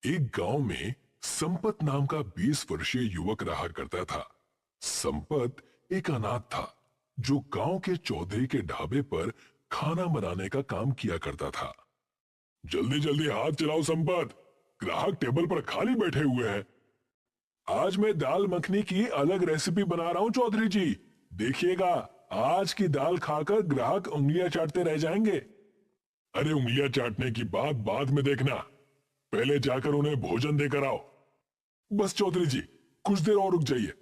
एक गांव में संपत नाम का 20 वर्षीय युवक रहा करता था। संपत एक अनाथ था जो गांव के चौधरी के ढाबे पर खाना बनाने का काम किया करता था। जल्दी जल्दी हाथ चलाओ संपत, ग्राहक टेबल पर खाली बैठे हुए हैं। आज मैं दाल मखनी की अलग रेसिपी बना रहा हूं चौधरी जी, देखिएगा आज की दाल खाकर ग्राहक उंगलियां चाटते रह जाएंगे। अरे उंगलियां चाटने की बात बाद में देखना, पहले जाकर उन्हें भोजन देकर आओ। बस चौधरी जी, कुछ देर और रुक जाइए,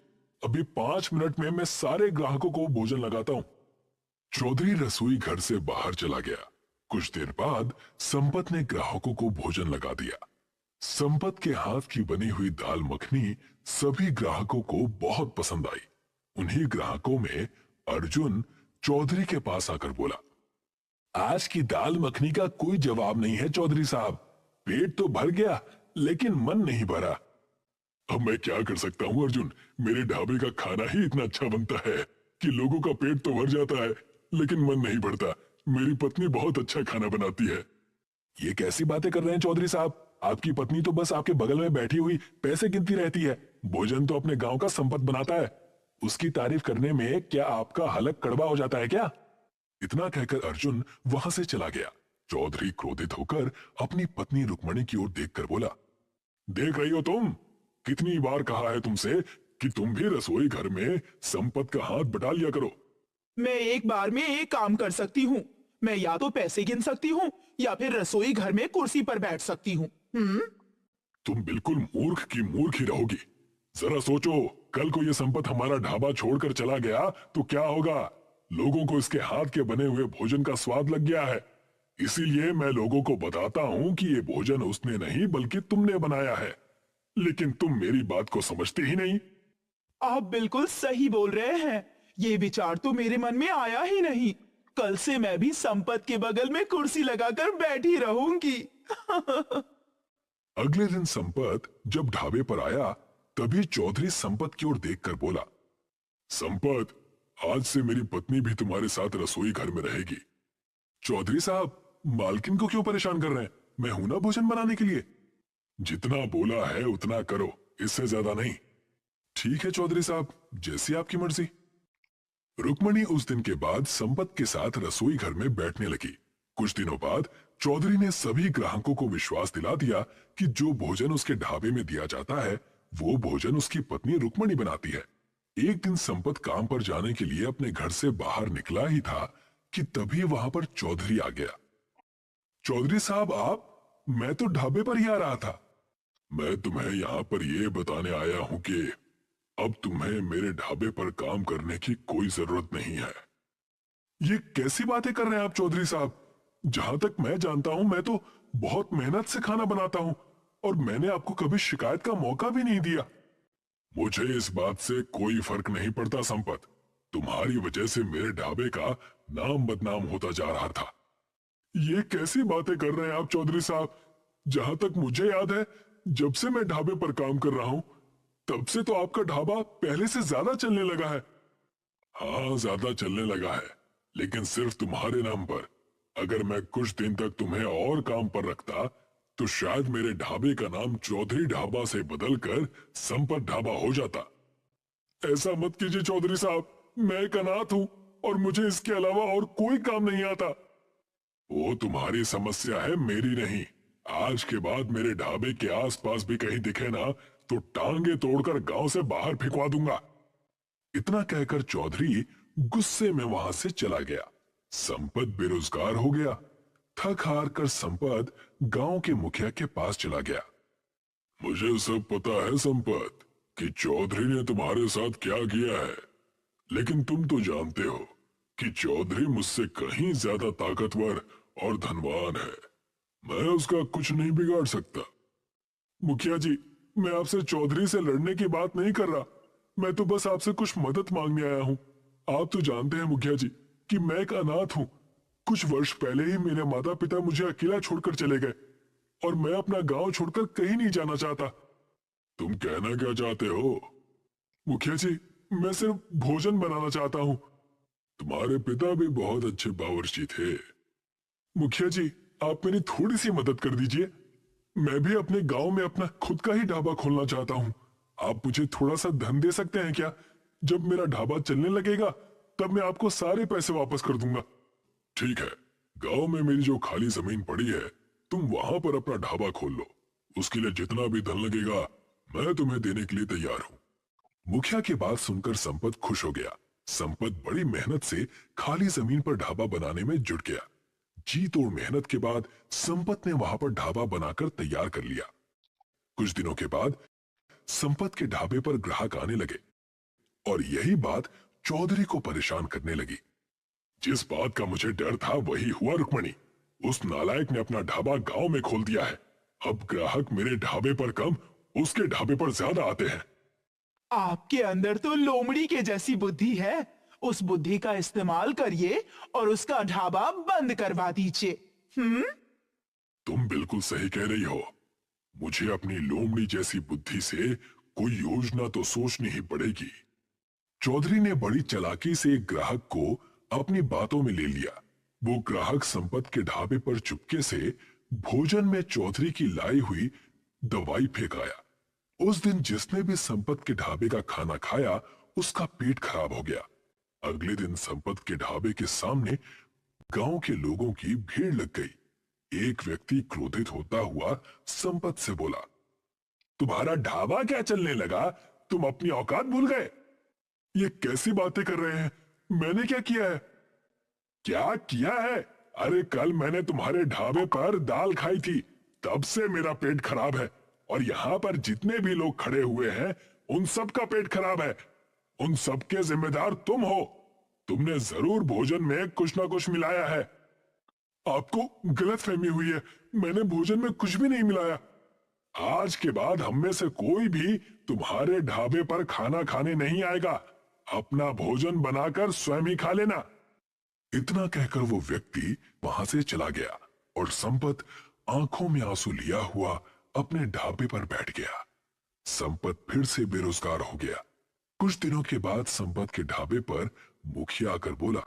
अभी 5 मिनट में मैं सारे ग्राहकों को भोजन लगाता हूं। चौधरी रसोई घर से बाहर चला गया। कुछ देर बाद संपत ने ग्राहकों को भोजन लगा दिया। संपत के हाथ की बनी हुई दाल मखनी सभी ग्राहकों को बहुत पसंद आई। उन्हीं ग्राहकों में अर्जुन चौधरी के पास आकर बोला, आज की दाल मखनी का कोई जवाब नहीं है चौधरी साहब, पेट तो भर गया लेकिन मन नहीं भरा। अब मैं क्या कर सकता हूं अर्जुन, मेरे ढाबे का खाना ही इतना अच्छा बनता है कि लोगों का पेट तो भर जाता है लेकिन मन नहीं भरता। मेरी पत्नी बहुत अच्छा खाना बनाती है। ये कैसी बातें कर रहे हैं चौधरी साहब, आपकी पत्नी तो बस आपके बगल में बैठी हुई पैसे गिनती रहती है, भोजन तो अपने गांव का संपत बनाता है। उसकी तारीफ करने में क्या आपका हलक कड़वा हो जाता है क्या? इतना कहकर अर्जुन वहां से चला गया। चौधरी क्रोधित होकर अपनी पत्नी रुक्मणी की ओर देखकर बोला, देख रही हो तुम, कितनी बार कहा है तुमसे कि तुम भी रसोई घर में संपत का हाथ बटा लिया करो। मैं एक बार में एक काम कर सकती हूँ। मैं या तो पैसे गिन सकती हूँ या फिर रसोई घर में कुर्सी पर बैठ सकती हूँ। तुम बिल्कुल मूर्ख की मूर्ख ही रहोगी। जरा सोचो, कल को ये संपत हमारा ढाबा छोड़कर चला गया तो क्या होगा? लोगों को इसके हाथ के बने हुए भोजन का स्वाद लग गया है, इसीलिए मैं लोगों को बताता हूँ कि ये भोजन उसने नहीं बल्कि तुमने बनाया है, लेकिन तुम मेरी बात को समझते ही नहीं। आप बिल्कुल सही बोल रहे हैं, ये विचार तो मेरे मन में आया ही नहीं। कल से मैं भी संपत के बगल में कुर्सी लगाकर बैठी रहूंगी। अगले दिन संपत जब ढाबे पर आया तभी चौधरी संपत की ओर देखकर बोला, संपत, आज से मेरी पत्नी भी तुम्हारे साथ रसोई घर में रहेगी। चौधरी साहब, मालकिन को क्यों परेशान कर रहे हैं? मैं हूं ना भोजन बनाने के लिए। जितना बोला है उतना करो, इससे ज्यादा नहीं। ठीक है चौधरी साहब, जैसी आपकी मर्जी। रुक्मणी उस दिन के बाद संपत के साथ रसोई घर में बैठने लगी। कुछ दिनों बाद चौधरी ने सभी ग्राहकों को विश्वास दिला दिया कि जो भोजन उसके ढाबे में दिया जाता है वो भोजन उसकी पत्नी रुक्मणी बनाती है। एक दिन संपत काम पर जाने के लिए अपने घर से बाहर निकला ही था कि तभी वहां पर चौधरी आ गया। चौधरी साहब आप, मैं तो ढाबे पर ही आ रहा था। मैं तुम्हें यहाँ पर यह बताने आया हूं कि अब तुम्हें मेरे ढाबे पर काम करने की कोई जरूरत नहीं है। ये कैसी बातें कर रहे हैं आप चौधरी साहब? जहां तक मैं जानता हूं मैं तो बहुत मेहनत से खाना बनाता हूं और मैंने आपको कभी शिकायत का मौका भी नहीं दिया। मुझे इस बात से कोई फर्क नहीं पड़ता संपत, तुम्हारी वजह से मेरे ढाबे का नाम बदनाम होता जा रहा था। ये कैसी बातें कर रहे हैं आप चौधरी साहब? जहां तक मुझे याद है, जब से मैं ढाबे पर काम कर रहा हूं तब से तो आपका ढाबा पहले से ज्यादा चलने लगा है। हाँ, ज्यादा चलने लगा है, लेकिन सिर्फ तुम्हारे नाम पर। अगर मैं कुछ दिन तक तुम्हें और काम पर रखता तो शायद मेरे ढाबे का नाम चौधरी ढाबा से बदलकर संपत ढाबा हो जाता। ऐसा मत कीजिए चौधरी साहब, मैं एक अनाथ हूं और मुझे इसके अलावा और कोई काम नहीं आता। वो तुम्हारी समस्या है, मेरी नहीं। आज के बाद मेरे ढाबे के आसपास भी कहीं दिखे ना तो टांगे तोड़कर गांव से बाहर फेंकवा दूंगा। इतना कहकर चौधरी गुस्से में वहां से चला गया। संपत बेरोजगार हो गया। थक हार कर संपत गांव के मुखिया के पास चला गया। मुझे सब पता है संपत कि चौधरी ने तुम्हारे साथ क्या किया है, लेकिन तुम तो जानते हो कि चौधरी मुझसे कहीं ज्यादा ताकतवर और धनवान है। मैं उसका कुछ नहीं बिगाड़ सकता। मुखिया जी, मैं आपसे चौधरी से लड़ने की बात नहीं कर रहा, मैं तो बस आपसे कुछ मदद मांगने आया हूँ। आप तो जानते हैं मुखिया जी कि मैं एक अनाथ हूँ। कुछ वर्ष पहले ही मेरे माता पिता मुझे अकेला छोड़कर चले गए और मैं अपना गांव छोड़कर कहीं नहीं जाना चाहता। तुम कहना क्या चाहते हो? मुखिया जी, मैं सिर्फ भोजन बनाना चाहता हूँ। तुम्हारे पिता भी बहुत अच्छे बावर्ची थे। मुखिया जी, आप मेरी थोड़ी सी मदद कर दीजिए। मैं भी अपने गांव में अपना खुद का ही ढाबा खोलना चाहता हूँ। आप मुझे थोड़ा सा धन दे सकते हैं क्या? जब मेरा ढाबा चलने लगेगा तब मैं आपको सारे पैसे वापस कर दूंगा। ठीक है, गांव में मेरी जो खाली जमीन पड़ी है तुम वहां पर अपना ढाबा खोल लो। उसके लिए जितना भी धन लगेगा मैं तुम्हें देने के लिए तैयार हूँ। मुखिया की बात सुनकर संपत खुश हो गया। संपत बड़ी मेहनत से खाली जमीन पर ढाबा बनाने में जुट गया। जी तोड़ मेहनत के बाद संपत ने वहां पर ढाबा बनाकर तैयार कर लिया। कुछ दिनों के बाद संपत के ढाबे पर ग्राहक आने लगे और यही बात चौधरी को परेशान करने लगी। जिस बात का मुझे डर था वही हुआ रुक्मणी। उस नालायक ने अपना ढाबा गांव में खोल दिया है। अब ग्राहक मेरे ढाबे पर कम उसके ढाबे पर ज्यादा आते हैं। आपके अंदर तो लोमड़ी के जैसी बुद्धि है। उस बुद्धि का इस्तेमाल करिए और उसका ढाबा बंद करवा दीजिए। तुम बिल्कुल सही कह रही हो। मुझे अपनी लोमड़ी जैसी बुद्धि से कोई योजना तो सोचनी ही पड़ेगी। चौधरी ने बड़ी चालाकी से एक ग्राहक को अपनी बातों में ले लिया। वो ग्राहक संपत के ढाबे पर चुपके से भोजन में चौधरी की लाई हुई दवाई फेंक आया। उस दिन जिसने भी संपत के ढाबे का खाना खाया उसका पेट खराब हो गया। अगले दिन संपत के ढाबे के सामने गांव के लोगों की भीड़ लग गई। एक व्यक्ति क्रोधित होता हुआ संपत से बोला, तुम्हारा ढाबा क्या चलने लगा? तुम अपनी औकात भूल गए? ये कैसी बातें कर रहे हैं? मैंने क्या किया है? क्या किया है? अरे कल मैंने तुम्हारे ढाबे पर दाल खाई थी, तब से मेरा पेट खराब है। और यहाँ पर जितने भी लोग खड़े हुए हैं उन सब का पेट खराब है। उन सबके जिम्मेदार तुम हो। तुमने जरूर भोजन में कुछ ना कुछ मिलाया है। आपको गलतफहमी हुई है, मैंने भोजन में कुछ भी नहीं मिलाया। आज के बाद हम में से कोई भी तुम्हारे ढाबे पर खाना खाने नहीं आएगा। अपना भोजन बनाकर स्वयं ही खा लेना। इतना कहकर वो व्यक्ति वहां से चला गया और संपत आंखों में आंसू लिया हुआ अपने ढाबे पर बैठ गया। संपत फिर से बेरोजगार हो गया। कुछ दिनों के बाद संपत के ढाबे पर मुखिया आकर बोला,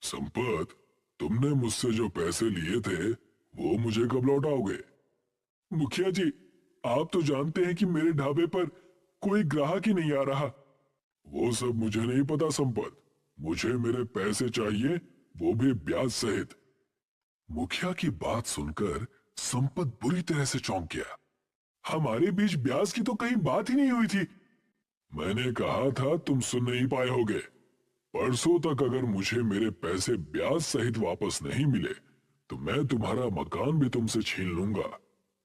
संपत, तुमने मुझसे जो पैसे लिए थे वो मुझे कब लौटाओगे? मुखिया जी, आप तो जानते हैं कि मेरे ढाबे पर कोई ग्राहक ही नहीं आ रहा। वो सब मुझे नहीं पता संपत, मुझे मेरे पैसे चाहिए, वो भी ब्याज सहित। मुखिया की बात सुनकर संपत बुरी तरह से चौंक गया। हमारे बीच ब्याज की तो कहीं बात ही नहीं हुई थी। मैंने कहा था तुम सुन नहीं पाए होगे। परसों तक अगर मुझे मेरे पैसे ब्याज सहित वापस नहीं मिले तो मैं तुम्हारा मकान भी तुमसे छीन लूंगा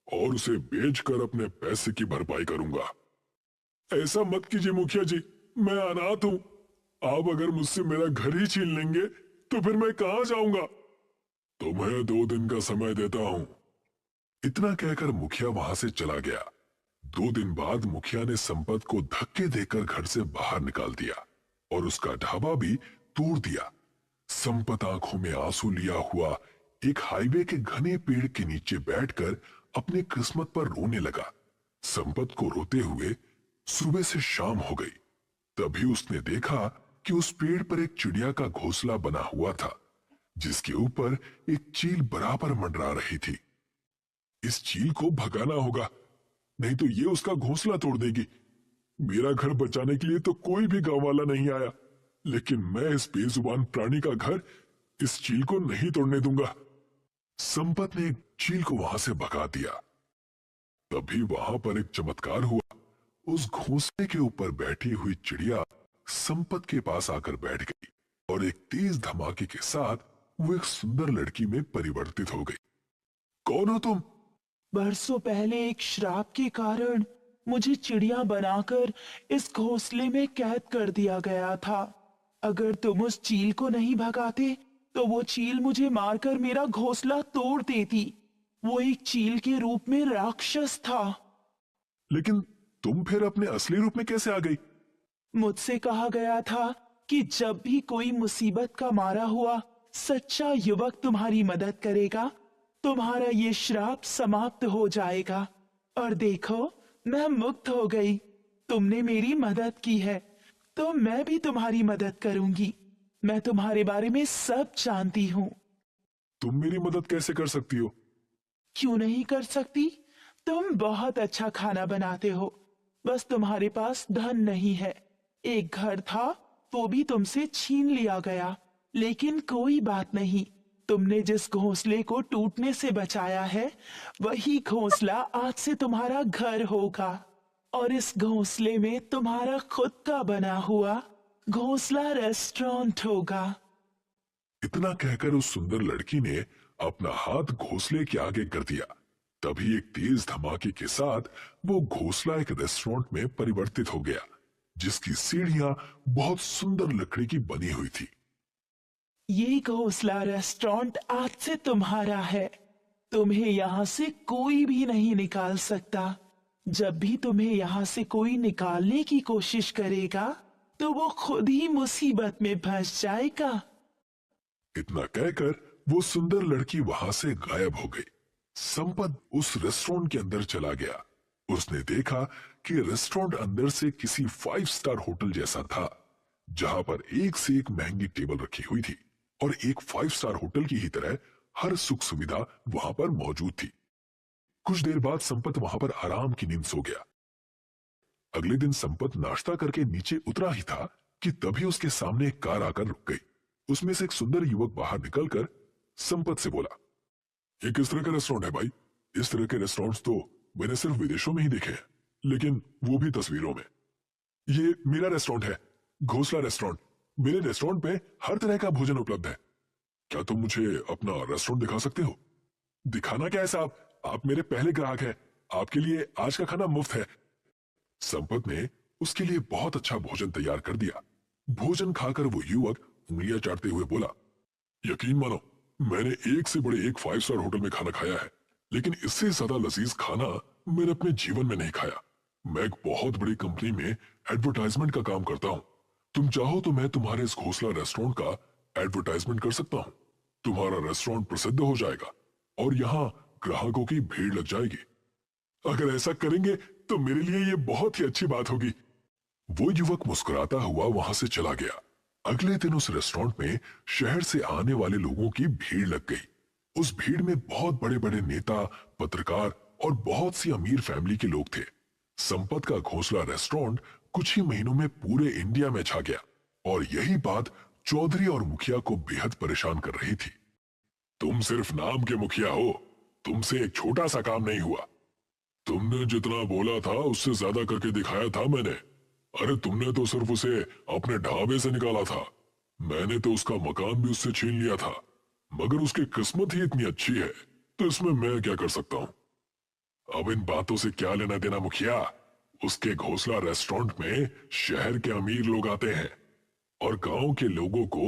और उसे बेचकर अपने पैसे की भरपाई करूंगा। ऐसा मत कीजिए मुखिया जी, मैं अनाथ हूं। आप अगर मुझसे मेरा घर ही छीन लेंगे तो फिर मैं कहां जाऊंगा? तुम्हें 2 दिन का समय देता हूं। इतना कहकर मुखिया वहां से चला गया। 2 दिन बाद मुखिया ने संपत को धक्के देकर घर से बाहर निकाल दिया और उसका ढाबा भी तोड़ दिया। संपत आंखों में आंसू लिया हुआ एक हाईवे के घने पेड़ के नीचे बैठकर अपनी किस्मत पर रोने लगा। संपत को रोते हुए सुबह से शाम हो गई। तभी उसने देखा कि उस पेड़ पर एक चिड़िया का घोंसला बना हुआ था, जिसके ऊपर एक चील बराबर मंडरा रही थी। इस चील को भगाना होगा, नहीं तो ये उसका घोंसला तोड़ देगी। मेरा घर बचाने के लिए तो कोई भी गांव वाला नहीं आया, लेकिन मैं इस बेजुबान प्राणी का घर इस चील को नहीं तोड़ने दूंगा। संपत ने एक चील को वहां से भगा दिया। तभी वहां पर एक चमत्कार हुआ। उस घोंसले के ऊपर बैठी हुई चिड़िया संपत के पास आकर बैठ गई और एक तेज धमाके के साथ वो एक सुंदर लड़की में परिवर्तित हो गई। कौन हो तुम? बरसों पहले एक श्राप के कारण मुझे चिड़िया बनाकर इस घोंसले में कैद कर दिया गया था। अगर तुम उस चील को नहीं भगाते तो वो चील मुझे मारकर मेरा घोंसला तोड़ देती। वो एक चील के रूप में राक्षस था। लेकिन तुम फिर अपने असली रूप में कैसे आ गई? मुझसे कहा गया था कि जब भी कोई मुसीबत का मारा हुआ सच्चा युवक तुम्हारी मदद करेगा, तुम्हारा ये श्राप समाप्त हो जाएगा। और देखो, मैं मुक्त हो गई। तुमने मेरी मदद की है तो मैं भी तुम्हारी मदद करूंगी। मैं तुम्हारे बारे में सब जानती हूँ। तुम मेरी मदद कैसे कर सकती हो? क्यों नहीं कर सकती? तुम बहुत अच्छा खाना बनाते हो, बस तुम्हारे पास धन नहीं है। एक घर था, वो भी तुमसे छीन लिया गया, लेकिन कोई बात नहीं। तुमने जिस घोंसले को टूटने से बचाया है, वही घोंसला आज से तुम्हारा घर होगा। और इस घोंसले में तुम्हारा खुद का बना हुआ घोंसला रेस्टोरेंट होगा। इतना कहकर उस सुंदर लड़की ने अपना हाथ घोंसले के आगे कर दिया। तभी एक तेज धमाके के साथ वो घोंसला एक रेस्टोरेंट में परिवर्तित हो गया, जिसकी सीढ़ियां बहुत सुंदर लकड़ी की बनी हुई थी। ये घोंसला रेस्टोरेंट आज से तुम्हारा है। तुम्हें यहाँ से कोई भी नहीं निकाल सकता। जब भी तुम्हें यहाँ से कोई निकालने की कोशिश करेगा, तो वो खुद ही मुसीबत में फंस जाएगा। इतना कहकर वो सुंदर लड़की वहां से गायब हो गई। संपत उस रेस्टोरेंट के अंदर चला गया। उसने देखा कि रेस्टोरेंट अंदर से किसी 5 स्टार होटल जैसा था, जहां पर एक से एक महंगी टेबल रखी हुई थी और एक 5 स्टार होटल की ही तरह हर सुख सुविधा वहां पर मौजूद थी। कुछ देर बाद संपत वहां पर आराम की नींद सो गया। अगले दिन संपत नाश्ता करके नीचे उतरा ही था कि तभी उसके सामने एक कार आकर रुक गई। उसमें से एक सुंदर युवक बाहर निकलकर संपत से बोला, ये किस तरह का रेस्टोरेंट है भाई? इस तरह के रेस्टोरेंट्स तो मैंने सिर्फ विदेशों में ही देखे हैं, लेकिन वो भी तस्वीरों में। ये मेरा रेस्टोरेंट है, घोंसला रेस्टोरेंट। मेरे रेस्टोरेंट पे हर तरह का भोजन उपलब्ध है। क्या तुम मुझे अपना रेस्टोरेंट दिखा सकते हो? दिखाना क्या है साहब, आप मेरे पहले ग्राहक हैं। आपके लिए आज का खाना मुफ्त है। संपत ने उसके लिए बहुत अच्छा भोजन तैयार कर दिया। भोजन खाकर वो युवक उंगलियां चाटते हुए बोला, यकीन मानो मैंने एक से बड़े एक 5 स्टार होटल में खाना खाया है, लेकिन इससे ज्यादा लजीज खाना मैंने अपने जीवन में नहीं खाया। मैं एक बहुत बड़ी कंपनी में एडवर्टाइजमेंट का काम करता हूँ। तुम चाहो तो मैं तुम्हारे इस घोंसला रेस्टोरेंट का एडवर्टाइजमेंट कर सकता हूँ। तुम्हारा रेस्टोरेंट प्रसिद्ध हो जाएगा और यहाँ ग्राहकों की भीड़ लग जाएगी। अगर ऐसा करेंगे तो मेरे लिए ये बहुत ही अच्छी बात होगी। वो युवक मुस्कुराता हुआ वहां से चला गया। अगले दिन उस रेस्टोरेंट में शहर से आने वाले लोगों की भीड़ लग गई। उस भीड़ में बहुत बड़े बड़े नेता, पत्रकार और बहुत सी अमीर फैमिली के लोग थे। संपत का घोंसला रेस्टोरेंट कुछ ही महीनों में पूरे इंडिया में छा गया और यही बात चौधरी और मुखिया को बेहद परेशान कर रही थी। तुम सिर्फ नाम के मुखिया हो, तुमसे एक छोटा सा काम नहीं हुआ। तुमने जितना बोला था उससे ज्यादा करके दिखाया था मैंने। अरे तुमने तो सिर्फ उसे अपने ढाबे से निकाला था, मैंने तो उसका मकान भी उससे छीन लिया था। मगर उसकी किस्मत ही इतनी अच्छी है, तो इसमें मैं क्या कर सकता हूं? अब इन बातों से क्या लेना देना मुखिया। उसके घोंसला रेस्टोरेंट में शहर के अमीर लोग आते हैं और गांव के लोगों को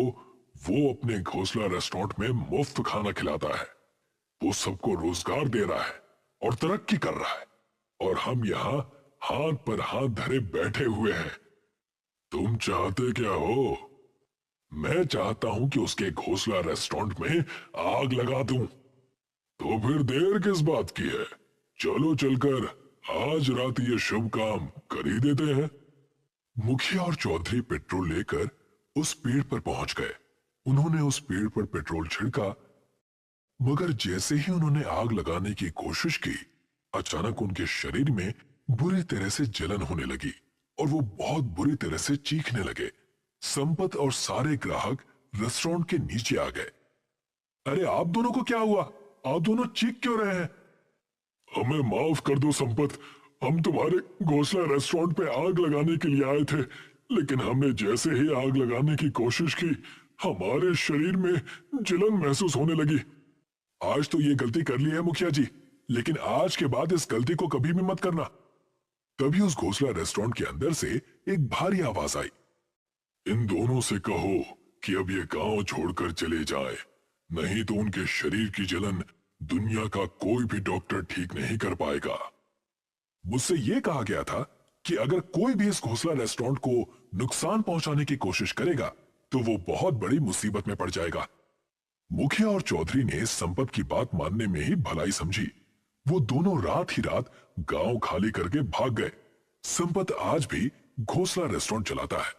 वो अपने घोंसला रेस्टोरेंट में मुफ्त खाना खिलाता है। वो सबको रोजगार दे रहा है और तरक्की कर रहा है, और हम यहाँ हाथ पर हाथ धरे बैठे हुए हैं। तुम चाहते क्या हो? मैं चाहता हूं कि उसके घोंसला रेस्टोरेंट में आग लगा दूं। तो फिर देर किस बात की है? चलो चलकर आज रात ये शुभ काम कर ही देते हैं। मुखिया और चौधरी पेट्रोल लेकर उस पेड़ पर पहुंच गए। उन्होंने उस पेड़ पर पेट्रोल छिड़का, मगर जैसे ही उन्होंने आग लगाने की कोशिश की, अचानक उनके शरीर में बुरी तरह से जलन होने लगी और वो बहुत बुरी तरह से चीखने लगे। संपत और सारे ग्राहक रेस्टोरेंट के नीचे आ गए। अरे आप दोनों को क्या हुआ? आप दोनों चीख क्यों रहे हैं? हमें माफ कर दो संपत, हम तुम्हारे घोंसला रेस्टोरेंट पे आग लगाने के लिए आए थे, लेकिन हमने जैसे ही आग लगाने की कोशिश की, हमारे शरीर में जलन महसूस होने लगी। आज तो ये गलती कर ली है मुखिया जी, लेकिन आज के बाद इस गलती को कभी भी मत करना। तभी उस घोंसला रेस्टोरेंट के अंदर से एक भारी आवाज आई, इन दोनों से कहो कि अब ये गांव छोड़कर चले जाए, नहीं तो उनके शरीर की जलन दुनिया का कोई भी डॉक्टर ठीक नहीं कर पाएगा। मुझसे यह कहा गया था कि अगर कोई भी इस घोंसला रेस्टोरेंट को नुकसान पहुंचाने की कोशिश करेगा तो वो बहुत बड़ी मुसीबत में पड़ जाएगा। मुखिया और चौधरी ने संपत की बात मानने में ही भलाई समझी। वो दोनों रात ही रात गांव खाली करके भाग गए। संपत आज भी घोंसला रेस्टोरेंट चलाता है।